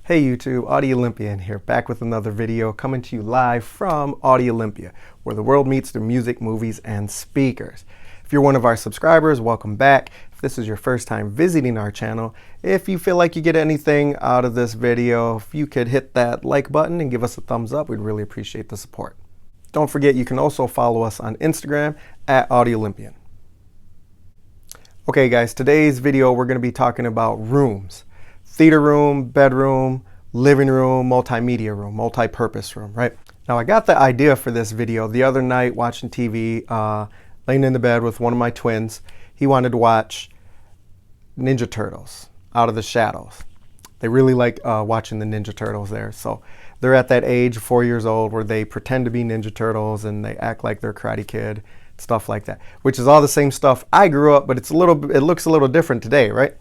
Hey YouTube, Audio Olympian here, back with another video coming to you live from Audio Olympia, where the world meets through music, movies, and speakers. If you're one of our subscribers, welcome back. If this is your first time visiting our channel, if you feel like you get anything out of this video, if you could hit that like button and give us a thumbs up, we'd really appreciate the support. Don't forget you can also follow us on Instagram at Audio Olympian. Okay guys, today's video we're going to be talking about rooms. Theater room, bedroom, living room, multimedia room, multi-purpose room, right? Now I got the idea for this video the other night watching TV, laying in the bed with one of my twins. He wanted to watch Ninja Turtles, Out of the Shadows. They really like watching the Ninja Turtles there. So they're at that age, 4 years old, where they pretend to be Ninja Turtles and they act like they're Karate Kid, stuff like that. Which is all the same stuff I grew up, but it looks a little different today, right?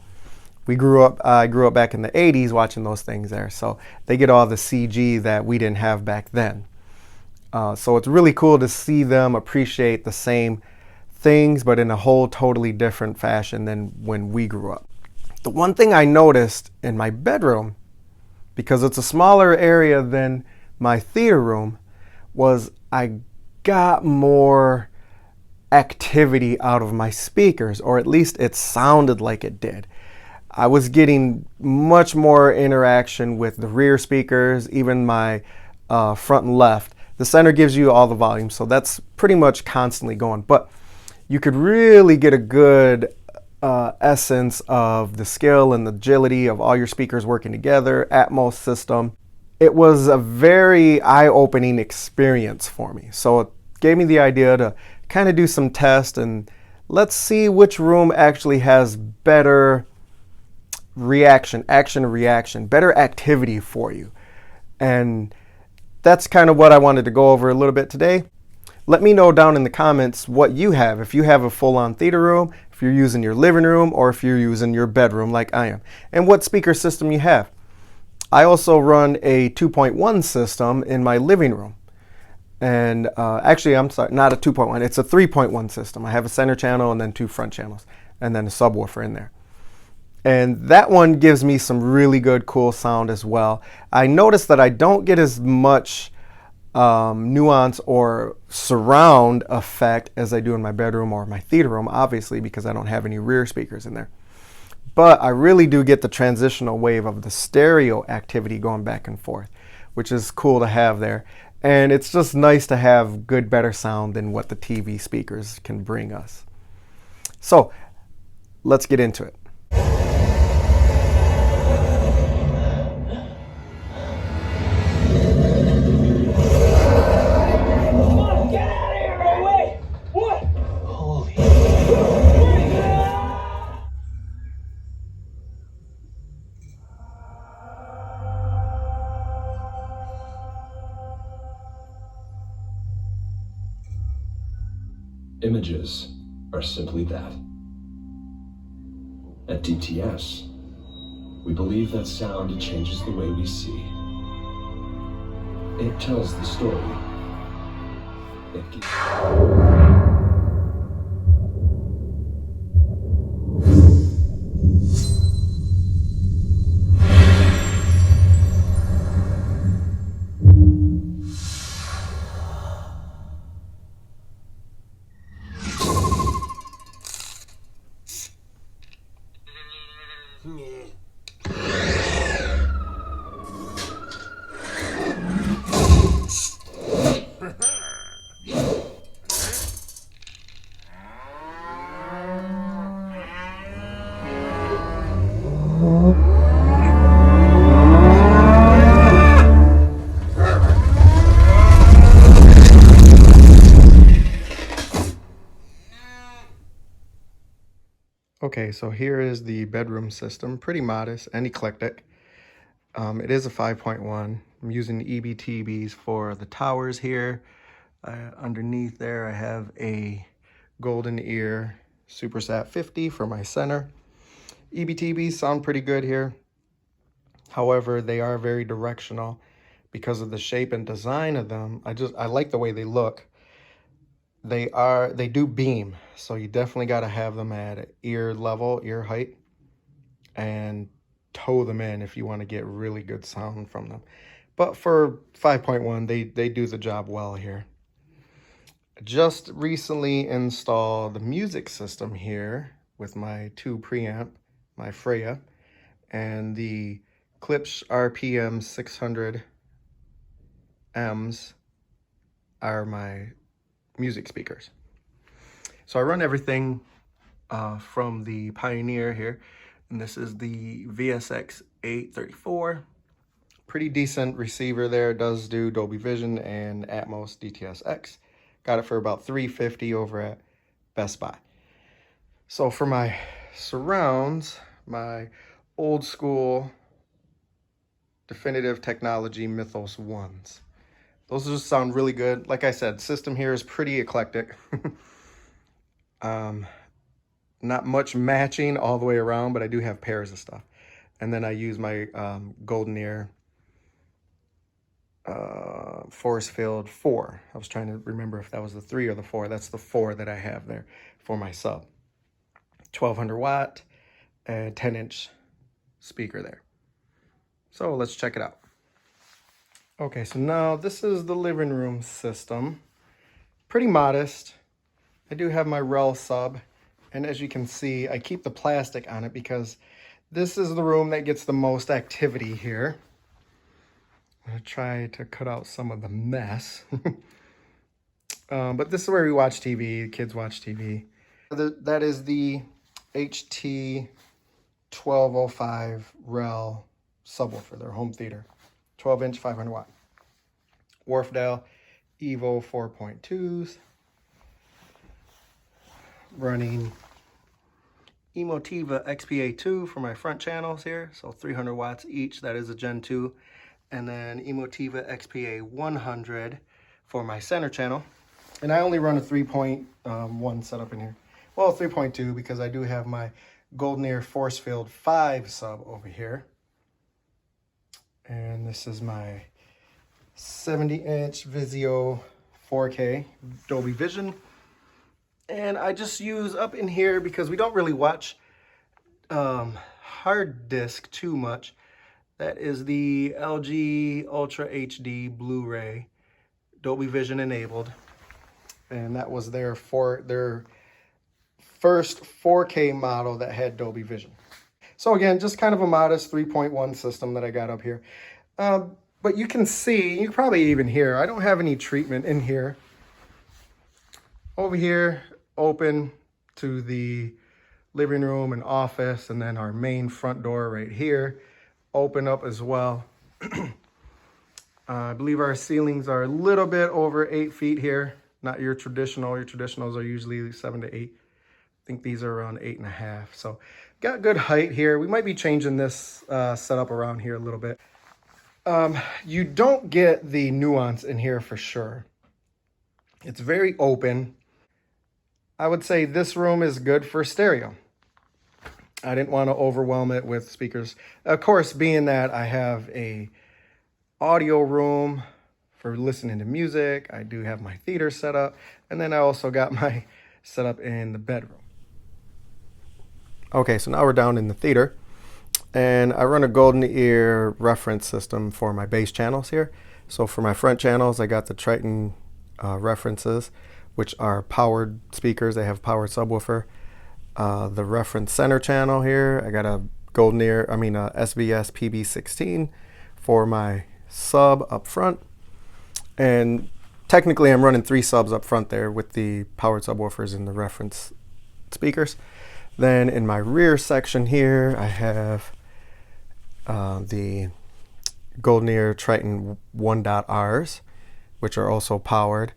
I grew up back in the 80s watching those things there. So they get all the CG that we didn't have back then. So it's really cool to see them appreciate the same things, but in a whole totally different fashion than when we grew up. The one thing I noticed in my bedroom, because it's a smaller area than my theater room, was I got more activity out of my speakers, or at least it sounded like it did. I was getting much more interaction with the rear speakers, even my front and left. The center gives you all the volume, so that's pretty much constantly going. But you could really get a good essence of the skill and the agility of all your speakers working together, Atmos system. It was a very eye-opening experience for me. So it gave me the idea to kind of do some tests and let's see which room actually has better action reaction, better activity for you. And that's kind of what I wanted to go over a little bit today. Let me know down in the comments what you have. If you have a full-on theater room, if you're using your living room, or if you're using your bedroom like I am, and what speaker system you have. I also run a 2.1 system in my living room. And actually, I'm sorry, not a 2.1, it's a 3.1 system. I have a center channel and then 2 front channels, and then a subwoofer in there. And that one gives me some really good, cool sound as well. I noticed that I don't get as much nuance or surround effect as I do in my bedroom or my theater room, obviously, because I don't have any rear speakers in there. But I really do get the transitional wave of the stereo activity going back and forth, which is cool to have there. And it's just nice to have good, better sound than what the TV speakers can bring us. So let's get into it. Images are simply that. At DTS, we believe that sound changes the way we see. It tells the story. Okay, so here is the bedroom system, pretty modest and eclectic. It is a 5.1. I'm using the EBTBs for the towers here. Underneath there I have a Golden Ear SuperSat 50 for my center. EBTBs sound pretty good here. However, they are very directional because of the shape and design of them. I like the way they look. They do beam, so you definitely got to have them at ear level, ear height, and tow them in if you want to get really good sound from them. But for 5.1, they do the job well here. Just recently installed the music system here with my 2 preamp, my Freya, and the Klipsch RPM 600 M's are my music speakers. So I run everything from the Pioneer here, and this is the VSX 834. Pretty decent receiver there. It does do Dolby Vision and Atmos DTS-X. Got it for about $350 over at Best Buy. So for my surrounds, my old school Definitive Technology Mythos 1s. Those just sound really good. Like I said, system here is pretty eclectic. Not much matching all the way around, but I do have pairs of stuff. And then I use my Golden Ear Force Field 4. I was trying to remember if that was the 3 or the 4. That's the 4 that I have there for my sub. 1200 watt and 10-inch speaker there. So let's check it out. Okay, so now this is the living room system. Pretty modest. I do have my REL sub, and as you can see, I keep the plastic on it because this is the room that gets the most activity here. I'm gonna try to cut out some of the mess. But this is where we watch TV, kids watch TV. That is the HT1205 REL subwoofer, their home theater. 12-inch, 500 watt. Wharfedale Evo 4.2s. Running Emotiva XPA2 for my front channels here. So 300 watts each, that is a Gen 2. And then Emotiva XPA 100 for my center channel. And I only run a 3.1 setup in here. Well, 3.2 because I do have my Golden Ear Force Field 5 sub over here. And this is my 70-inch Vizio 4K Dolby Vision. And I just use up in here because we don't really watch hard disk too much. That is the LG Ultra HD Blu-ray, Dolby Vision enabled. And that was their first 4K model that had Dolby Vision. So again, just kind of a modest 3.1 system that I got up here. But you can see, you can probably even hear, I don't have any treatment in here. Over here, open to the living room and office, and then our main front door right here, open up as well. I believe our ceilings are a little bit over 8 feet here. Not your traditional. Your traditionals are usually 7 to 8. I think these are around 8.5. So got good height here. We might be changing this setup around here a little bit. You don't get the nuance in here for sure. It's very open. I would say this room is good for stereo. I didn't want to overwhelm it with speakers. Of course, being that I have a audio room for listening to music, I do have my theater set up, and then I also got my setup in the bedroom. Okay, so now we're down in the theater, and I run a Golden Ear reference system for my bass channels here. So for my front channels, I got the Triton references, which are powered speakers. They have powered subwoofer. The reference center channel here, I got a SVS PB16 for my sub up front. And technically I'm running 3 subs up front there with the powered subwoofers and the reference speakers. Then in my rear section here, I have the Golden Ear Triton 1.Rs, which are also powered.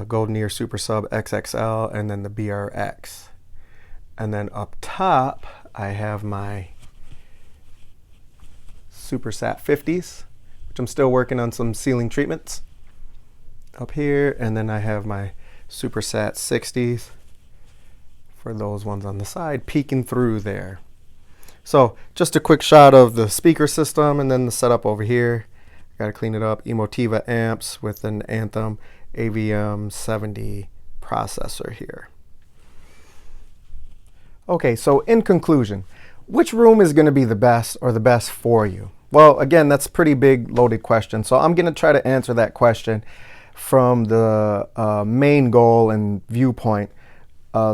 Golden Ear Super Sub XXL, and then the BRX. And then up top, I have my SuperSat 50s, which I'm still working on some ceiling treatments up here. And then I have my SuperSat 60s for those ones on the side, peeking through there. So just a quick shot of the speaker system and then the setup over here. Got to clean it up. Emotiva amps with an Anthem AVM 70 processor here. Okay, so in conclusion, which room is going to be the best or the best for you? Well, again, that's a pretty big loaded question. So I'm going to try to answer that question from the main goal and viewpoint,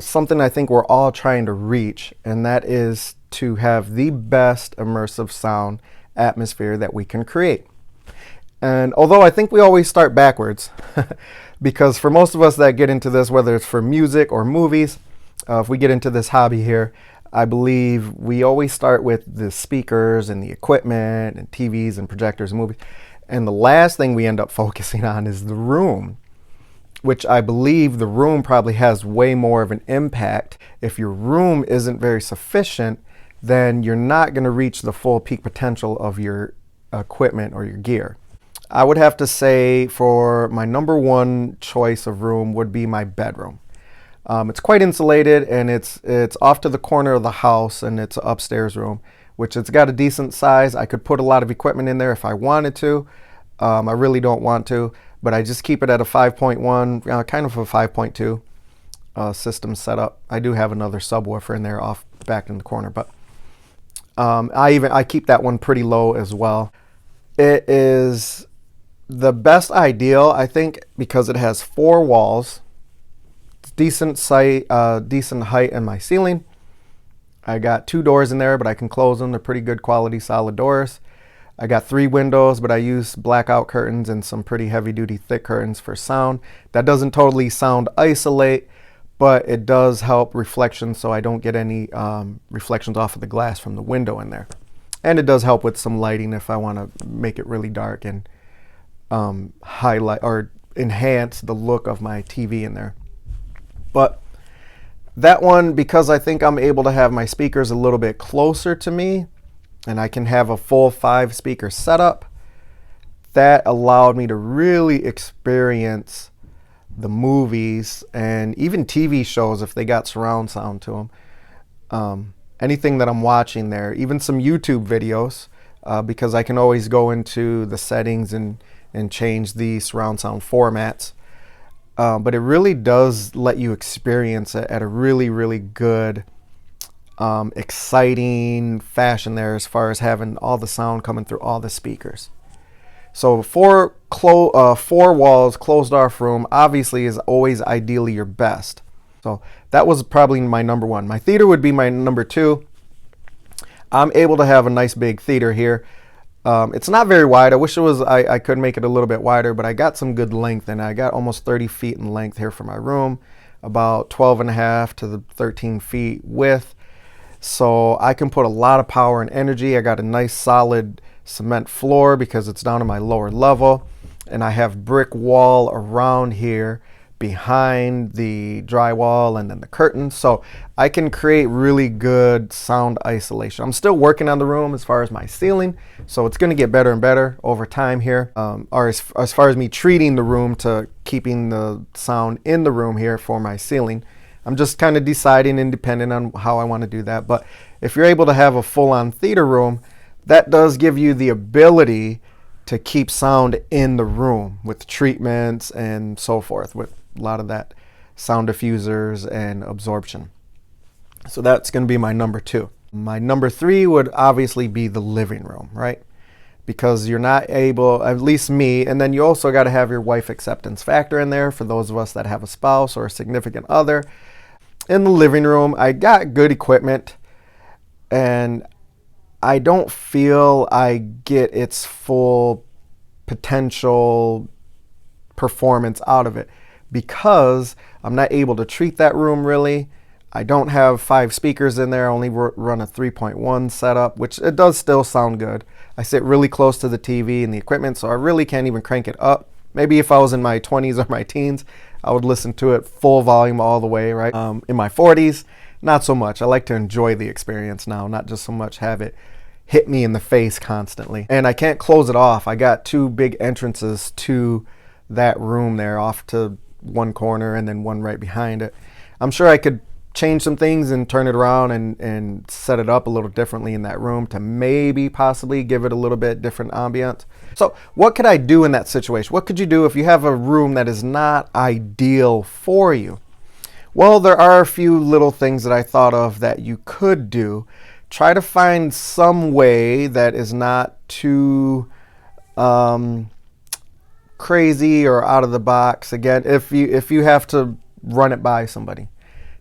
something I think we're all trying to reach, and that is to have the best immersive sound atmosphere that we can create. And although I think we always start backwards, because for most of us that get into this, whether it's for music or movies, if we get into this hobby here, I believe we always start with the speakers and the equipment and TVs and projectors and movies. And the last thing we end up focusing on is the room, which I believe the room probably has way more of an impact. If your room isn't very sufficient, then you're not going to reach the full peak potential of your equipment or your gear. I would have to say for my number one choice of room would be my bedroom. It's quite insulated, and it's off to the corner of the house, and it's an upstairs room, which it's got a decent size. I could put a lot of equipment in there if I wanted to. I really don't want to, but I just keep it at a 5.1, kind of a 5.2 system setup. I do have another subwoofer in there off back in the corner, but I keep that one pretty low as well. It is the best ideal, I think, because it has 4 walls. Decent height in my ceiling. I got 2 doors in there, but I can close them. They're pretty good quality, solid doors. I got 3 windows, but I use blackout curtains and some pretty heavy duty thick curtains for sound. That doesn't totally sound isolate, but it does help reflection, so I don't get any reflections off of the glass from the window in there. And it does help with some lighting if I want to make it really dark and highlight or enhance the look of my TV in there. But that one, because I think I'm able to have my speakers a little bit closer to me, and I can have a full 5 speaker setup, that allowed me to really experience the movies and even TV shows if they got surround sound to them. Anything that I'm watching there, even some YouTube videos, because I can always go into the settings and change the surround sound formats. But it really does let you experience it at a really, really good, exciting fashion there, as far as having all the sound coming through all the speakers. So 4 walls, closed off room, obviously is always ideally your best. So that was probably my number one. My theater would be my number 2. I'm able to have a nice big theater here. It's not very wide. I wish it was. I could make it a little bit wider, but I got some good length, and I got almost 30 feet in length here for my room, about 12.5 to the 13 feet width. So I can put a lot of power and energy. I got a nice solid cement floor because it's down to my lower level, and I have brick wall around here behind the drywall and then the curtains, so I can create really good sound isolation. I'm still working on the room as far as my ceiling, so it's going to get better and better over time here, or as far as me treating the room to keeping the sound in the room here for my ceiling. I'm just kind of deciding independent on how I want to do that. But if you're able to have a full-on theater room, that does give you the ability to keep sound in the room with treatments and so forth, with a lot of that sound diffusers and absorption. So that's going to be my number 2. My number 3 would obviously be the living room, right? Because you're not able, at least me, and then you also got to have your wife acceptance factor in there for those of us that have a spouse or a significant other. In the living room, I got good equipment, and I don't feel I get its full potential performance out of it, because I'm not able to treat that room really. I don't have 5 speakers in there. I only run a 3.1 setup, which it does still sound good. I sit really close to the TV and the equipment, so I really can't even crank it up. Maybe if I was in my 20s or my teens, I would listen to it full volume all the way, right? In my 40s, not so much. I like to enjoy the experience now, not just so much have it hit me in the face constantly. And I can't close it off. I got 2 big entrances to that room there, off to one corner and then one right behind it. I'm sure I could change some things and turn it around and set it up a little differently in that room to maybe possibly give it a little bit different ambiance. So what could I do in that situation? What could you do if you have a room that is not ideal for you? Well, there are a few little things that I thought of that you could do try to find some way that is not too crazy or out of the box. Again, if you have to run it by somebody,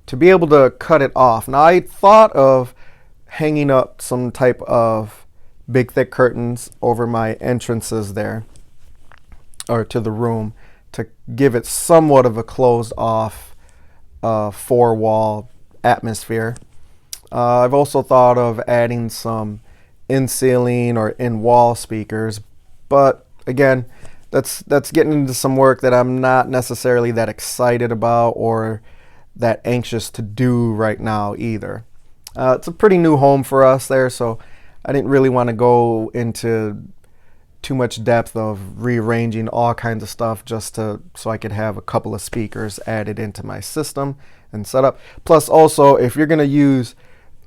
to be able to cut it off. Now, I thought of hanging up some type of big thick curtains over my entrances there, or to the room, to give it somewhat of a closed off 4-wall atmosphere. I've also thought of adding some in-ceiling or in-wall speakers, but again, that's getting into some work that I'm not necessarily that excited about or that anxious to do right now either. It's a pretty new home for us there, so I didn't really want to go into too much depth of rearranging all kinds of stuff just so I could have a couple of speakers added into my system and set up. Plus, also, if you're going to use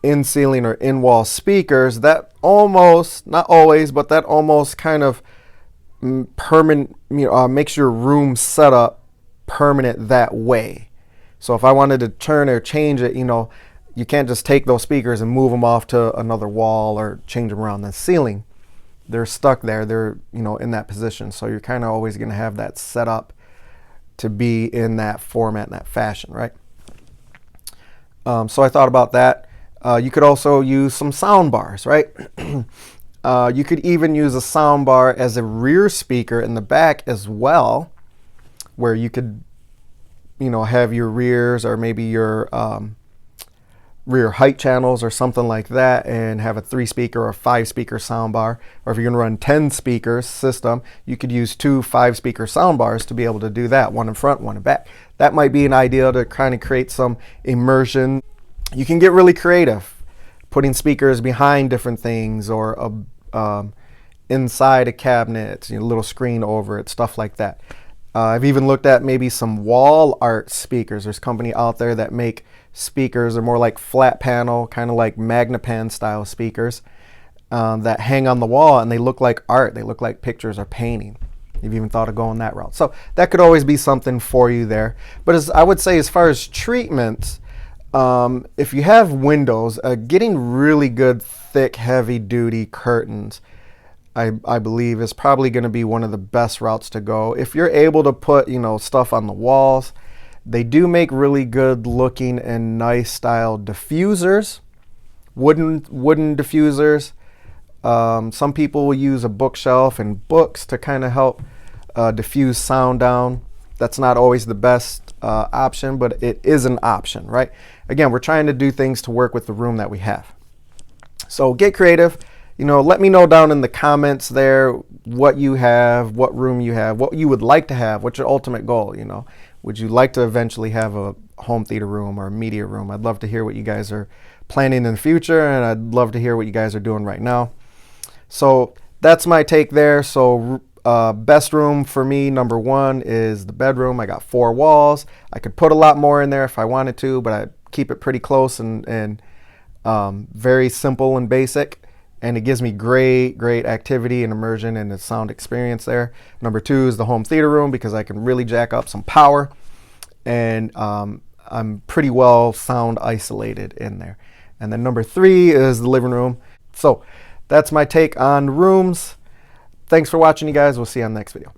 in-ceiling or in-wall speakers, that almost, not always, but that almost kind of permanent, makes your room setup permanent that way. So if I wanted to turn or change it, you can't just take those speakers and move them off to another wall or change them around the ceiling. They're stuck there. They're, in that position. So you're kind of always going to have that set up to be in that format, in that fashion, right? So I thought about that. You could also use some sound bars, right? You could even use a sound bar as a rear speaker in the back as well, where you could, have your rears or maybe your rear height channels or something like that, and have a 3-speaker or 5-speaker sound bar. Or if you're going to run 10 speakers system, you could use 2 5-speaker sound bars to be able to do that, one in front, one in back. That might be an idea to kind of create some immersion. You can get really creative, putting speakers behind different things or inside a cabinet, a little screen over it, stuff like that. I've even looked at maybe some wall art speakers. There's a company out there that make speakers. They're more like flat panel, kind of like Magnapan style speakers that hang on the wall, and they look like art. They look like pictures or painting. You've even thought of going that route. So that could always be something for you there. But I would say, as far as treatments, if you have windows, getting really good, thick, heavy-duty curtains, I believe, is probably going to be one of the best routes to go. If you're able to put, stuff on the walls, they do make really good looking and nice style diffusers, wooden diffusers. Some people will use a bookshelf and books to kind of help diffuse sound down. That's not always the best option, but it is an option, right? Again, we're trying to do things to work with the room that we have. So get creative. Let me know down in the comments there what you have, what room you have, what you would like to have, what's your ultimate goal, Would you like to eventually have a home theater room or a media room? I'd love to hear what you guys are planning in the future, and I'd love to hear what you guys are doing right now. So that's my take there. So best room for me, number 1, is the bedroom. I got 4 walls. I could put a lot more in there if I wanted to, but I keep it pretty close and very simple and basic. And it gives me great activity and immersion and the sound experience there. Number 2 is the home theater room, because I can really jack up some power, and I'm pretty well sound isolated in there. And then number 3 is the living room. So that's my take on rooms. Thanks for watching, you guys. We'll see you on the next video.